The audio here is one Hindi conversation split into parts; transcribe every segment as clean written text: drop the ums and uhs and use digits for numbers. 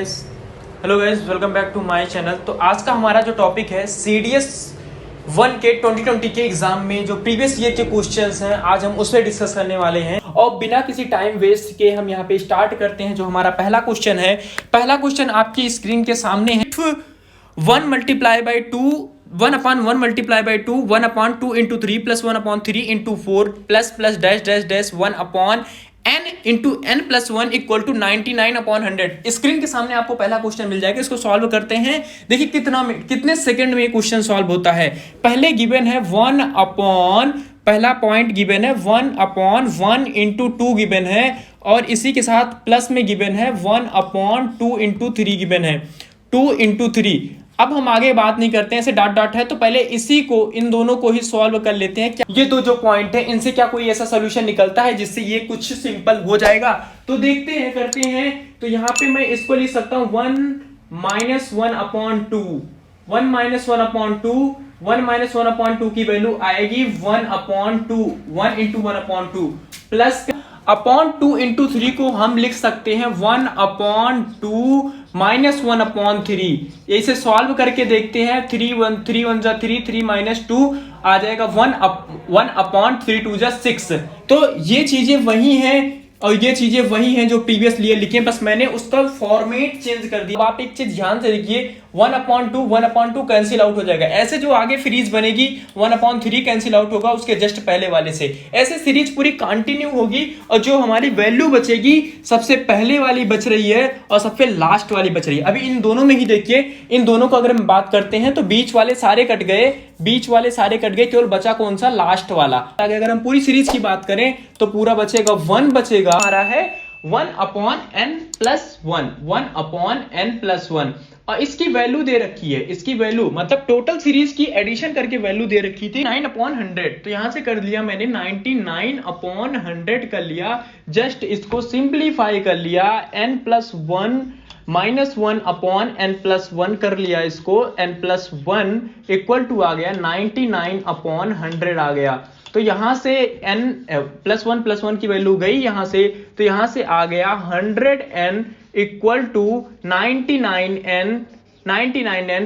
Hello guys, welcome back to my channel. तो आज का हमारा जो टॉपिक है CDS 1 के 2020 के एग्जाम में जो प्रीवियस ईयर के क्वेश्चंस हैं, आज हम उस पर डिस्कस करने वाले हैं। और बिना किसी टाइम वेस्ट के हम यहाँ पे स्टार्ट करते हैं। जो हमारा पहला क्वेश्चन है, पहला क्वेश्चन आपकी स्क्रीन के सामने है। 1 multiply by 2 1 upon 1 multiply by 2 1 upon 2 into 3 plus 1 upon 3 into 4 plus dash dash dash 1 upon n into n plus 1 equal to 99 upon 100। Screen के सामने आपको पहला क्वेश्चन मिल जाएगा। इसको सॉल्व करते हैं। देखिए कितने सेकंड में क्वेश्चन सॉल्व होता है। पहले गिवन है 1 अपॉन, पहला पॉइंट गिवन है 1 अपॉन 1 इंटू 2 गिवन है, और इसी के साथ प्लस में गिवन है 1 अपॉन 2 इंटू 3 गिवन है, 2 इंटू 3। अब हम आगे बात नहीं करते हैं, ऐसे डॉट डॉट है तो पहले इसी को, इन दोनों को ही सॉल्व कर लेते हैं। क्या ये दो जो पॉइंट है, इनसे क्या कोई ऐसा सोल्यूशन निकलता है जिससे ये कुछ सिंपल हो जाएगा? तो देखते हैं, करते हैं। तो यहाँ पे मैं इसको लिख सकता हूं 1 minus 1 upon 2, 1 minus 1 upon 2, 1 minus 1 upon 2 की वैल्यू आएगी 1 upon 2, 1 into 1 upon 2 plus upon 2 into 3 को हम लिख सकते हैं 1 अपॉन 2 माइनस 1 अपॉन 3। इसे सॉल्व करके देखते हैं। 3 1 जा 3, 3 माइनस 2 आ जाएगा 1 अपॉन 3 2 जा 6। तो ये चीजें वही हैं और ये चीजें वही हैं जो प्रीवियस लिए लिखे, बस मैंने उसका फॉर्मेट चेंज कर दिया। अब आप एक चीज ध्यान से देखिए, 1 अपॉन 2 कैंसिल आउट हो जाएगा। ऐसे जो आगे सीरीज बनेगी 1 अपॉन 3 कैंसिल आउट होगा उसके जस्ट पहले वाले से। ऐसे सीरीज पूरी कंटिन्यू होगी और जो हमारी वैल्यू बचेगी, सबसे पहले वाली बच रही है और सबसे लास्ट वाली बच रही है। अभी इन दोनों में ही देखिए, इन दोनों को अगर हम बात करते हैं तो बीच वाले सारे कट गए, केवल बचा कौन सा? लास्ट वाला। अगर हम पूरी सीरीज की बात करें तो पूरा बचेगा 1 बचेगा। हमारा है 1 upon n plus 1, 1 upon n plus 1, और इसकी वैल्यू दे रखी है। इसकी वैल्यू मतलब टोटल सीरीज की एडिशन करके वैल्यू दे रखी थी 9 अपॉन 100। तो यहां से कर लिया मैंने 99 अपॉन 100 कर लिया। जस्ट इसको सिंप्लीफाई कर लिया, n plus 1 minus 1 upon n plus 1 कर लिया। इसको n प्लस 1 इक्वल टू आ गया 99 अपॉन 100 आ गया। तो यहां से n प्लस 1 की वैल्यू गई यहां से, तो यहां से आ गया 100n equal to 99n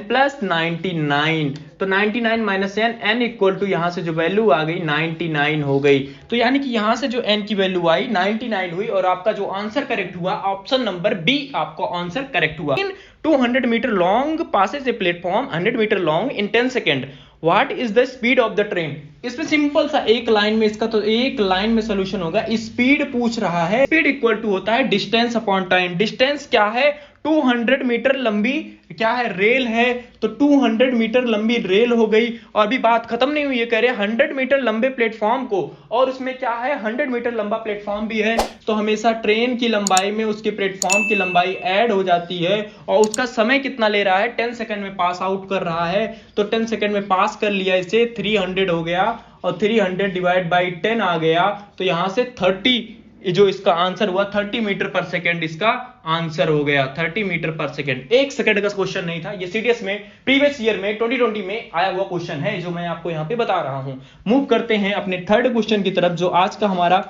plus 99। तो 99 माइनस n इक्वल टू यहां से जो वैल्यू आ गई 99 हो गई। तो यानी कि यहां से जो n की वैल्यू आई 99 हुई, और आपका जो आंसर करेक्ट हुआ ऑप्शन नंबर बी आपका आंसर करेक्ट हुआ। 200 metre long passes a platform 100 metre long in 10 second. What is the speed of the train? इसमें सिंपल सा एक लाइन में, इसका तो एक लाइन में सोल्यूशन होगा। स्पीड पूछ रहा है, स्पीड इक्वल टू होता है डिस्टेंस अपॉन टाइम। डिस्टेंस क्या है? 200 मीटर लंबी क्या है? रेल है। तो 200 मीटर लंबी रेल हो गई। और भी बात खत्म नहीं हुई है, कह रहे 100 मीटर लंबे प्लेटफॉर्म को, और उसमें क्या है 100 मीटर लंबा प्लेटफॉर्म भी है। तो हमेशा ट्रेन की लंबाई में उसके प्लेटफॉर्म की लंबाई ऐड हो जाती है। और उसका समय कितना ले रहा है? 10 सेकंड में पास आउट कर रहा है। तो 10 सेकंड में पास कर लिया, इसे 300 हो गया, और 300 डिवाइड बाई 10 आ गया। तो यहां से 30 जो इसका आंसर हुआ 30 मीटर पर सेकंड इसका आंसर हो गया। 30 मीटर पर सेकंड। एक सेकंड का क्वेश्चन नहीं था ये, सीडीएस में प्रीवियस ईयर में 2020 में आया हुआ क्वेश्चन है जो मैं आपको यहां पे बता रहा हूं। मूव करते हैं अपने थर्ड क्वेश्चन की तरफ, जो आज का हमारा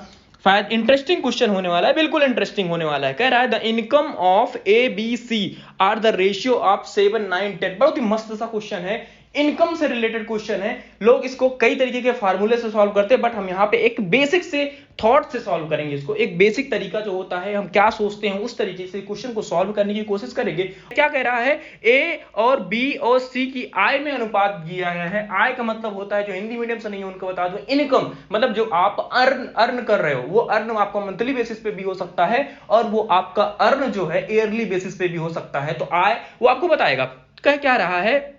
शायद इंटरेस्टिंग क्वेश्चन होने वाला है। बिल्कुल इंटरेस्टिंग होने वाला है। कह रहा है the income of ABC are the ratio of 7 9 10। बहुत ही मस्त सा क्वेश्चन है, इनकम से रिलेटेड क्वेश्चन है। लोग इसको कई तरीके के फार्मूले से सॉल्व करते हैं, बट हम यहाँ पे एक बेसिक से थॉट से सॉल्व करेंगे इसको। एक बेसिक तरीका जो होता है, हम क्या सोचते हैं उस तरीके से क्वेश्चन को सॉल्व करने की कोशिश करेंगे। क्या कह रहा है? ए और बी और सी की आय में अनुपात दिया गया है। आय का मतलब होता है, जो हिंदी मीडियम से नहीं है उनको बता दो, इनकम मतलब जो आप अर्न कर रहे हो, वो अर्न आपका मंथली बेसिस पे भी हो सकता है, और वो आपका अर्न जो है ईयरली बेसिस पे भी हो सकता है। तो आय वो आपको बताएगा। कह क्या रहा है?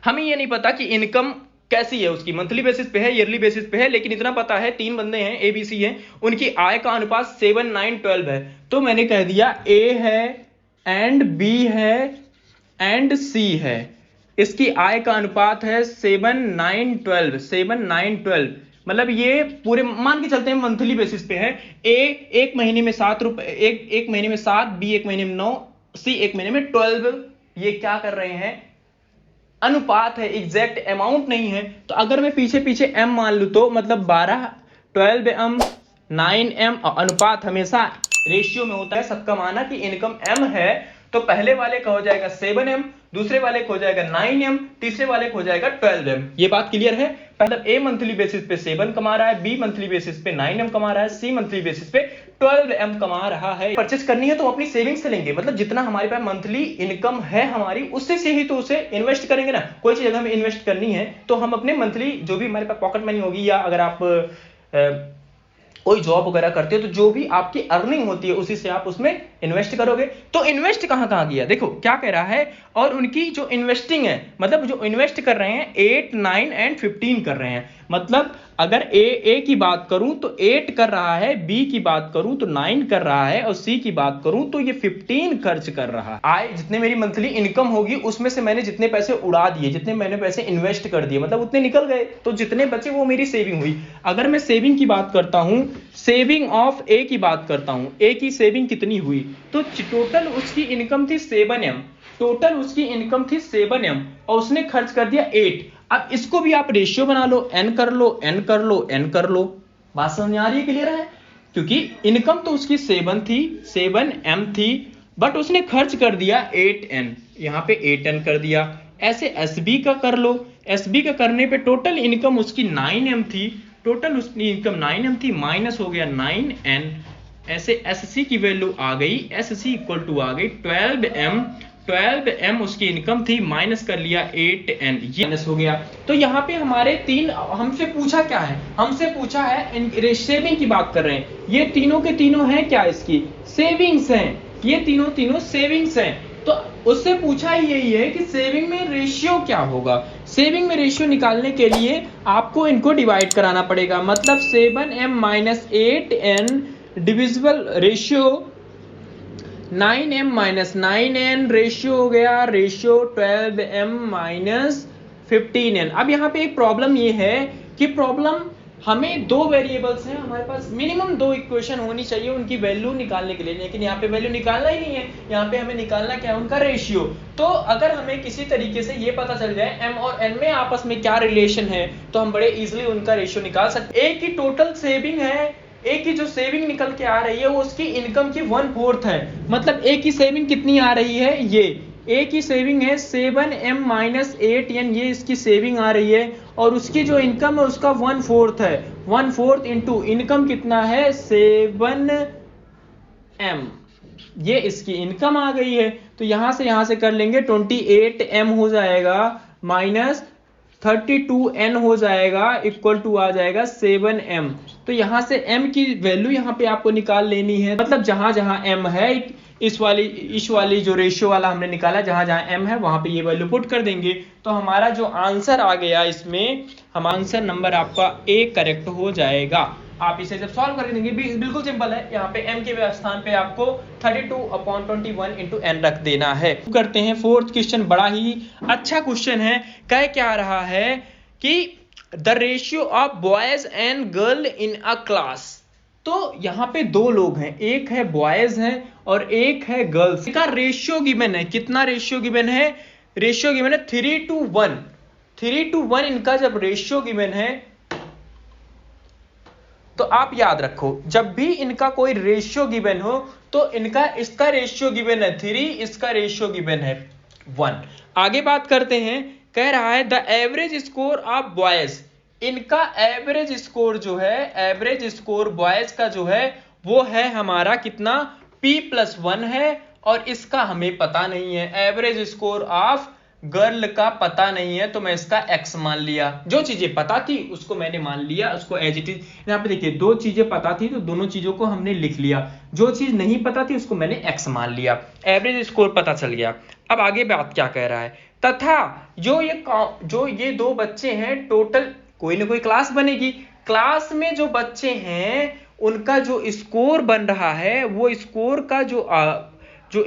हमें ये नहीं पता कि इनकम कैसी है, उसकी मंथली बेसिस पे है, ईयरली बेसिस पे है, लेकिन इतना पता है 3 बंदे हैं, ABC हैं, उनकी आय का अनुपात 7 9 12 है। तो मैंने कह दिया A है एंड B है एंड C है, इसकी आय का अनुपात है 7 9 12, 7 9 12। मतलब ये पूरे मान के चलते हैं मंथली बेसिस पे है। A एक महीने में 7 रुपए, एक महीने में 7, B एक महीने में 9, C एक महीने में 12। ये क्या कर रहे हैं? अनुपात है, एग्जैक्ट अमाउंट नहीं है। तो अगर मैं पीछे पीछे m मान लूं तो मतलब 12 12m 9m, और अनुपात हमेशा रेशियो में होता है। सबका माना कि इनकम m है तो पहले वाले का हो जाएगा 7m, दूसरे वाले का हो जाएगा 9m, तीसरे वाले का हो जाएगा 12m। ये बात क्लियर है? मतलब A मंथली बेसिस पे 7 कमा रहा है, B मंथली बेसिस पे 9m कमा रहा है, C मंथली बेसिस पे 12m कमा रहा है। परचेस करनी है तो अपनी सेविंग से लेंगे, मतलब जितना हमारे पास मंथली इनकम है हमारी, उससे से ही तो उसे इन्वेस्ट करेंगे ना। कोई चीज अगर हमें इन्वेस्ट करनी है तो हम अपने मंथली जो भी हमारे पास पॉकेट मनी होगी, या अगर आप कोई जॉब वगैरह करते हो तो जो भी आपकी अर्निंग होती है उसी से आप उसमें इन्वेस्ट करोगे। तो इन्वेस्ट कहां कहां किया, देखो क्या कह रहा है। और उनकी जो इन्वेस्टिंग है, मतलब जो इन्वेस्ट कर रहे हैं 8, 9 एंड 15 कर रहे हैं। मतलब अगर ए की बात करूं तो 8 कर रहा है, बी की बात करूं तो 9 कर रहा है, और सी की बात करूं तो ये 15 खर्च कर रहा है। आय जितने मेरी मंथली इनकम होगी उसमें से मैंने जितने पैसे उड़ा दिए, जितने मैंने पैसे इन्वेस्ट कर दिए, मतलब उतने निकल गए, तो जितने बचे वो मेरी सेविंग हुई। अगर मैं सेविंग की बात करता हूं, सेविंग ऑफ ए की बात करता हूं, ए की सेविंग कितनी हुई, तो टोटल उसकी इनकम थी 7m, टोटल उसकी इनकम थी 7m और उसने खर्च कर दिया 8। अब इसको भी आप रेशियो बना लो, n कर लो, n कर लो, n कर लो। बात समझ में आ रही है? क्लियर है? क्योंकि इनकम तो उसकी 7 थी, 7m थी, बट उसने खर्च कर दिया 8n, यहां पे 8n कर दिया। ऐसे SB का कर लो, SB का करने पे टोटल इनकम उसकी 9m थी, टोटल उसकी इनकम 9m थी, माइनस हो गया 9n। ऐसे SC की वैल्यू आ गई, SC इक्वल टू आ गई 12m, 12m उसकी इनकम थी, माइनस कर लिया 8n, ये माइनस हो गया। तो यहाँ पे हमारे तीन, हमसे पूछा क्या है, हमसे पूछा है सेविंग की बात कर रहे हैं। ये तीनों के तीनों हैं क्या, इसकी सेविंग्स हैं, ये तीनों तीनों सेविंग्स हैं। तो उससे पूछा ही यही है कि सेविंग में रेशियो क्या होगा। सेविंग में रेशियो निकालने के लिए आपको इनको डिवाइड कराना पड़ेगा, मतलब 7m minus 8n divisible ratio 9m minus 9n, ratio हो गया रेशियो 12m माइनस 15n। अब यहाँ पे एक प्रॉब्लम ये है कि प्रॉब्लम हमें दो वेरिएबल्स हैं, हमारे पास मिनिमम दो इक्वेशन होनी चाहिए उनकी वैल्यू निकालने के लिए, लेकिन यहाँ पे वैल्यू निकालना ही नहीं है, यहाँ पे हमें निकालना क्या है, उनका रेशियो। तो अगर हमें किसी तरीके से ये पता चल जाए m और n में आपस में क्या रिलेशन है, तो हम बड़े इजिली उनका रेशियो निकाल सकते हैं। एक की टोटल सेविंग है, ए की जो सेविंग निकल के आ रही है वो उसकी इनकम की 1/4 है। मतलब ए की सेविंग कितनी आ रही है, ये ए की सेविंग है 7m माइनस 8n, ये इसकी सेविंग आ रही है, और उसकी जो इनकम है उसका 1/4 है। 1/4 इंटू इनकम कितना है 7m, ये इसकी इनकम आ गई है। तो यहां से कर लेंगे 28m हो जाएगा, माइनस 32n हो जाएगा, इक्वल टू आ जाएगा 7m। तो यहां से m की वैल्यू यहां पे आपको निकाल लेनी है, मतलब जहां जहां m है, इस वाली जो रेशियो वाला हमने निकाला, जहां जहां m है वहां पे ये वैल्यू पुट कर देंगे। तो हमारा जो आंसर आ गया इसमें, हम आंसर नंबर आपका A करेक्ट हो जाएगा। आप इसे जब सॉल्व कर देंगे, बिल्कुल सिंपल है, यहाँ पे m के स्थान पे आपको 32/21 इंटू n रख देना है। करते हैं फोर्थ क्वेश्चन, बड़ा ही अच्छा क्वेश्चन है। कह क्या रहा है कि the ratio of boys and girl in a class. तो यहाँ पे दो लोग हैं, एक है बॉयज है और एक है गर्ल्स का रेशियो गिवन है। कितना रेशियो गिवन है, रेशियो गिवन है 3:1। 3:1 इनका जब रेशियो गिवन है, तो आप याद रखो जब भी इनका कोई रेशियो गिवन हो तो इसका रेशियो गिवन है 3, इसका रेशियो गिवन है 1। आगे बात करते हैं, कह रहा है the average score of boys, इनका एवरेज स्कोर जो है, एवरेज स्कोर बॉयज का जो है वो है हमारा कितना, P+1 है, और इसका हमें पता नहीं है। एवरेज स्कोर ऑफ गर्ल का पता नहीं है, तो मैं इसका x मान लिया। जो चीजें पता थी उसको मैंने मान लिया, उसको एज इट इज। यहाँ पे देखिए दो चीजें पता थी तो दोनों चीजों को हमने लिख लिया, जो चीज नहीं पता थी उसको मैंने x मान लिया। एवरेज स्कोर पता चल गया। अब आगे बात क्या कह रहा है, तथा जो ये दो बच्चे हैं, टोटल कोई ना कोई क्लास बनेगी, क्लास में जो बच्चे हैं उनका जो स्कोर बन रहा है, वो स्कोर का जो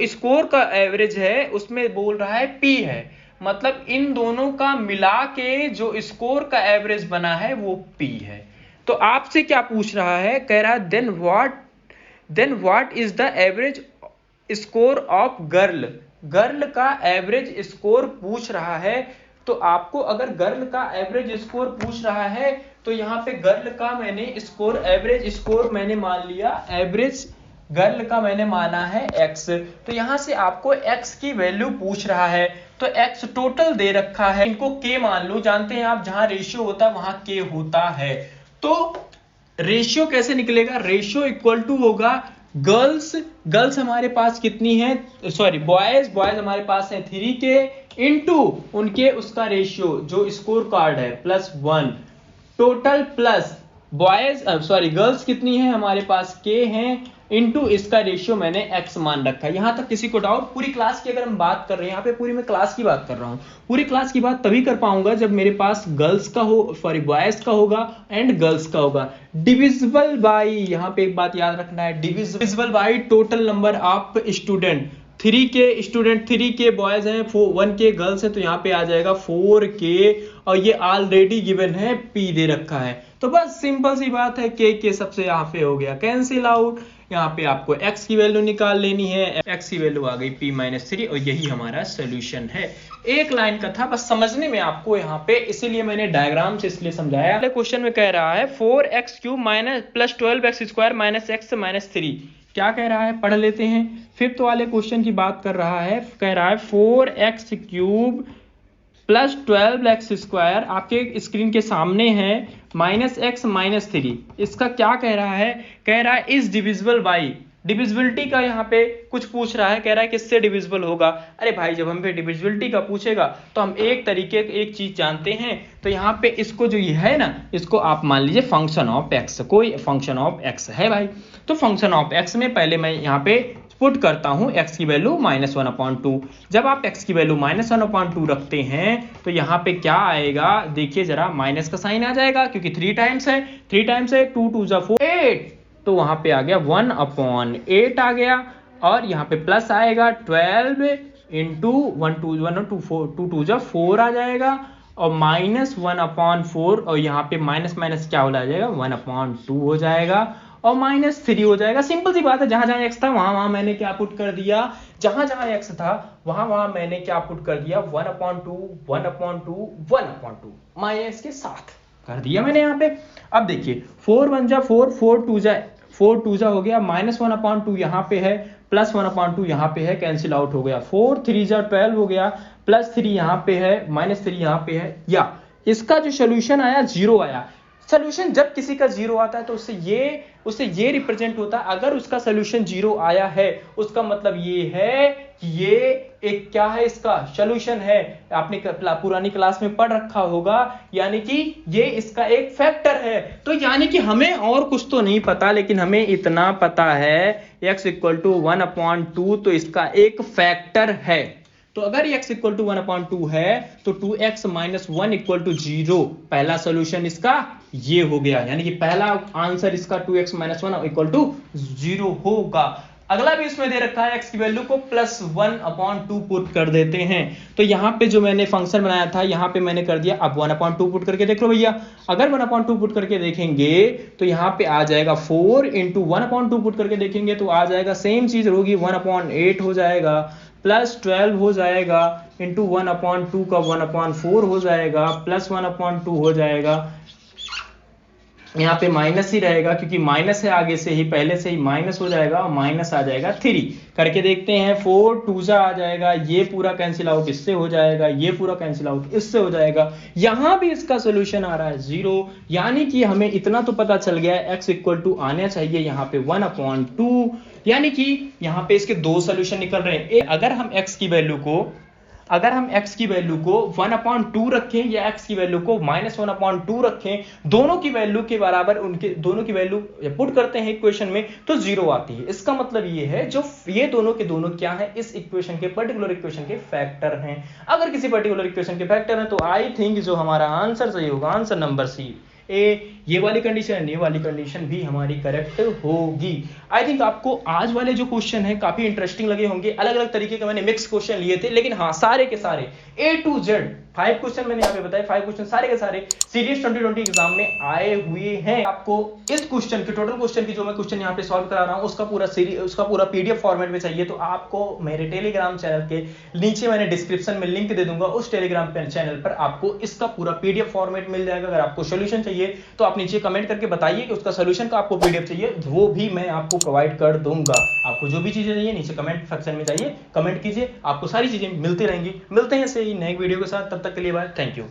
स्कोर का एवरेज है उसमें बोल रहा है P है। मतलब इन दोनों का मिला के जो स्कोर का एवरेज बना है वो P है। तो आपसे क्या पूछ रहा है, कह रहा है then what is the average score of girl. Girl का एवरेज स्कोर पूछ रहा है। तो आपको अगर गर्ल का एवरेज स्कोर पूछ रहा है तो यहाँ पे गर्ल का मैंने स्कोर, एवरेज स्कोर मैंने मान लिया, एवरेज गर्ल का मैंने माना है x। तो यहां से आपको x की वैल्यू पूछ रहा है, तो x टोटल दे रखा है, इनको k मान लो। जानते हैं आप जहां रेशियो होता है वहां k होता है। तो रेशियो कैसे निकलेगा? रेशियो इक्वल टू होगा गर्ल्स हमारे पास कितनी है, सॉरी बॉयज हमारे पास है 3k इंटू उनके उसका रेशियो जो स्कोर कार्ड है +1 टोटल प्लस बॉयज गर्ल्स कितनी है हमारे पास k है इंटू इसका रेशियो मैंने x मान रखा है। यहां तक किसी को डाउट? पूरी क्लास की अगर हम बात कर रहे हैं, यहाँ पे पूरी मैं क्लास की बात कर रहा हूं। पूरी क्लास की बात तभी कर पाऊंगा जब मेरे पास गर्ल्स का हो, सॉरी बॉयज का होगा एंड गर्ल्स का होगा। डिविजिबल बाई, यहाँ पे एक बात याद रखना है, divisible by total number of student. 3k student, 3k boys हैं, 1k गर्ल्स है, तो यहाँ पे आ जाएगा 4k और ये ऑलरेडी गिवन है p दे रखा है। तो बस सिंपल सी बात है, k सबसे यहाँ पे हो गया कैंसिल आउट। यहाँ पे आपको x की वैल्यू निकाल लेनी है, x की वैल्यू आ गई p-3 और यही हमारा सोल्यूशन है। एक लाइन का था, बस समझने में आपको यहाँ पे, इसीलिए मैंने डायग्राम से इसलिए समझाया। अगले क्वेश्चन में कह रहा है 4x³ plus 12x² minus x-3। क्या कह रहा है पढ़ लेते हैं। फिफ्थ वाले क्वेश्चन की बात कर रहा है, कह रहा है 4x³ प्लस 12x² आपके स्क्रीन के सामने है -x-3। इसका क्या कह रहा है? कह रहा है इज डिविजिबल बाई, डिविजिबिलिटी का यहाँ पे कुछ पूछ रहा है, कह रहा है किससे डिविजिबल होगा। अरे भाई जब हम पे डिविजिबिलिटी का पूछेगा तो हम एक चीज जानते हैं, तो यहाँ पे इसको जो ये है ना, इसको आप मान लीजिए फंक्शन ऑफ x, कोई फंक्शन ऑफ x है भाई। तो फंक्शन ऑफ x में पहले मैं यहाँ पे पुट करता हूं x की वैल्यू -1/2। जब आप x की वैल्यू -1/2 रखते हैं तो यहाँ पे क्या आएगा देखिए जरा, माइनस का साइन आ जाएगा क्योंकि 3 टाइम्स है, 2 2 4 8, तो वहां पे आ गया 1/8 आ गया। और यहाँ पे प्लस आएगा 12 इंटू 1 2 1 2 4 2 2 4 आ जाएगा और -1/4 और यहाँ पे माइनस माइनस क्या हो जाएगा 1/2 हो जाएगा और -3 हो जाएगा। सिंपल सी बात है, जहां जहां x था वहां मैंने क्या पुट कर दिया, जहां जहां x था वहां मैंने क्या पुट कर दिया 1/2 1/2 1/2 माइनस के साथ कर दिया मैंने यहाँ पे। अब देखिए 4 1 जा 4 4 2 जा हो गया, -1/2 यहाँ पे है, +1/2 यहाँ पे है, कैंसिल आउट हो गया। 4 3 जा 12 हो गया, +3 यहाँ पे है, -3 यहाँ पे है। या इसका जो सोल्यूशन आया 0 आया। सोल्यूशन जब किसी का 0 आता है तो उससे ये रिप्रेजेंट होता है, अगर उसका सोल्यूशन 0 आया है उसका मतलब ये है कि ये एक क्या है, इसका सोल्यूशन है। आपने पुरानी क्लास में पढ़ रखा होगा, यानी कि ये इसका एक फैक्टर है। तो यानी कि हमें और कुछ तो नहीं पता, लेकिन हमें इतना पता है x = 1/2 तो इसका एक फैक्टर है। तो अगर x = 1/2 है तो 2x - 1 = 0। पहला सोल्यूशन इसका ये हो गया, यानी कि पहला आंसर इसका 2x - 1 = 0 होगा। अगला भी इसमें दे रखा है, x की वैल्यू को +1/2 पुट कर देते हैं। तो यहाँ पे जो मैंने फंक्शन बनाया था यहाँ पे मैंने कर दिया। अब 1/2 पुट करके देख लो भैया, अगर 1/2 पुट करके देखेंगे तो यहाँ पे आ जाएगा 4 इंटू 1/2 पुट करके देखेंगे तो आ जाएगा सेम चीज होगी, 1/8 हो जाएगा, +12 हो जाएगा इंटू 1/2 का 1/4 हो जाएगा, +1/2 हो जाएगा। यहाँ पे माइनस ही रहेगा क्योंकि माइनस है आगे से ही, पहले से ही माइनस हो जाएगा और माइनस आ जाएगा 3। करके देखते हैं, 4 2 जा आ जाएगा, ये पूरा कैंसिल आउट इससे हो जाएगा, ये पूरा कैंसिल आउट इससे हो जाएगा। यहां भी इसका सोल्यूशन आ रहा है 0, यानी कि हमें इतना तो पता चल गया है x = आना चाहिए यहाँ पे 1/2, यानी कि यहाँ पे इसके दो सोल्यूशन निकल रहे हैं। अगर हम x की वैल्यू को 1/2 रखें या x की वैल्यू को -1/2 रखें, दोनों की वैल्यू के बराबर उनके दोनों की वैल्यू पुट करते हैं इक्वेशन में तो 0 आती है। इसका मतलब ये है जो ये दोनों के दोनों क्या है, इस इक्वेशन के पर्टिकुलर इक्वेशन के फैक्टर हैं। अगर किसी पर्टिकुलर इक्वेशन के फैक्टर हैं तो आई थिंक जो हमारा आंसर सही होगा, आंसर नंबर सी ये वाली कंडीशन भी हमारी करेक्ट होगी। आई थिंक आपको आज वाले जो क्वेश्चन है काफी इंटरेस्टिंग लगे होंगे। अलग अलग तरीके के मैंने मिक्स क्वेश्चन लिए थे, लेकिन हाँ सारे के सारे A to Z 5 क्वेश्चन मैंने यहाँ पे बताए, 5 क्वेश्चन सारे के सारे सीडीएस 2020 एग्जाम में आए हुए हैं। आपको इस क्वेश्चन की टोटल क्वेश्चन की जो मैं क्वेश्चन यहाँ पे सॉल्व करा रहा हूँ उसका पूरा पीडीएफ फॉर्मेट में चाहिए तो आपको मेरे टेलीग्राम चैनल के नीचे मैंने डिस्क्रिप्शन में लिंक दे दूंगा। उस टेलीग्राम चैनल पर आपको इसका पूरा पीडीएफ फॉर्मेट मिल जाएगा। अगर आपको सोल्यूशन चाहिए तो आप नीचे कमेंट करके बताइए कि उसका सोल्यूशन का आपको पीडीएफ चाहिए, वो भी मैं आपको प्रोवाइड कर दूंगा। आपको जो भी चीजें चाहिए नीचे कमेंट सेक्शन में चाहिए, कमेंट कीजिए, आपको सारी चीजें मिलती रहेंगी। मिलते हैं ऐसे ही नए वीडियो के साथ, तब तक के लिए बाय, थैंक यू।